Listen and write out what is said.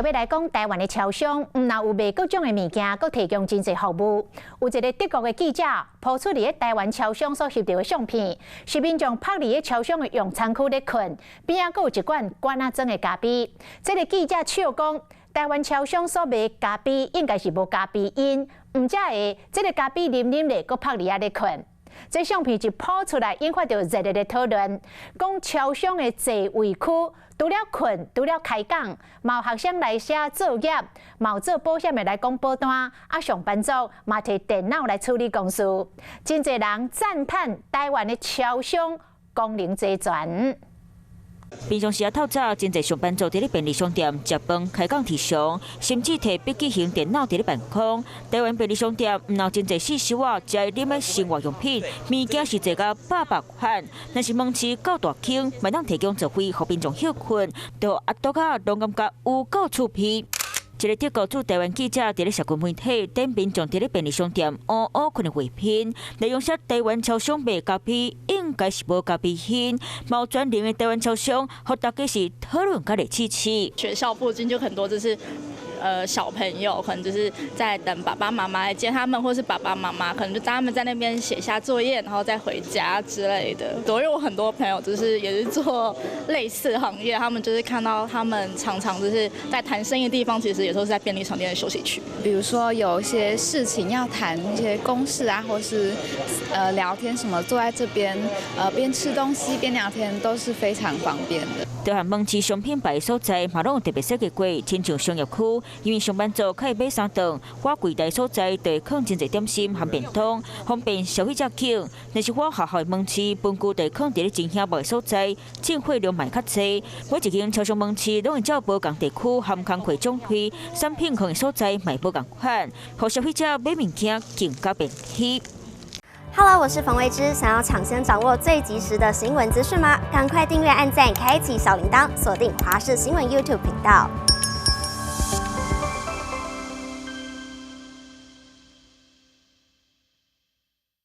要来讲台湾的超商，唔但有卖各种的物件，佮提供真侪服务。有一个德国的记者抛出伫台湾超商所翕到的相片，是民众拍伫超商的用餐区咧困，边仔佮有一罐罐仔装的咖啡。这个记者笑讲，台湾超商所卖咖啡应该是无咖啡因，唔才会这个咖啡啉啉咧，佮拍伫遐咧困。 这相片一抛出来，引发到热烈的讨论。讲超商的座位区，除了困，除了开讲，嘛有学生来写作业，嘛有做保险的来讲保单，上班族嘛摕电脑来处理公事。真侪人赞叹台湾的超商功能齐全。 平常时透早，真侪上班族伫咧便利商店食饭、开讲提商，甚至摕笔记型电脑伫咧办公。台湾便利商店毋有真侪四小啊，食啉的生活用品，物件是坐到800款。若是门市够大间，咪当提供座位，互民众休困，都阿多啊，拢感觉有够趣味。 一个德国驻台湾记者伫咧社群媒体等民众伫咧便利商店乌困的画片，内容写台湾超商卖咖啡应该是无咖啡因，毛专营的台湾超商，互大家是讨论甲热气气。学校附近就很多就是小朋友，可能就是在等爸爸妈妈来接他们，或是爸爸妈妈可能就带他们在那边写下作业，然后再回家之类的。因为我很多朋友就是也是做类似行业，他们就是看到他们常常就是在谈生意的地方，其实也都是在便利商店的休息区。比如说有一些事情要谈一些公事啊，或是聊天什么，坐在这边边吃东西边聊天都是非常方便的。就和门市商品摆所在，嘛拢有特别设计过，亲像商业区，因为上班族可以买三顿，我柜台所在就会放真侪点心和便当，方便消费者捡。但是我学校的门市本具就放伫咧真险恶的所在，进货量卖较济。每一间超商门市拢会照无共地区含工课种类，产品可的所在卖无共款，互消费者买物件更加便利。 Hello， 我是冯薇芝。想要抢先掌握最及时的新闻资讯吗？赶快订阅、按赞、开启小铃铛，锁定华视新闻 YouTube 频道。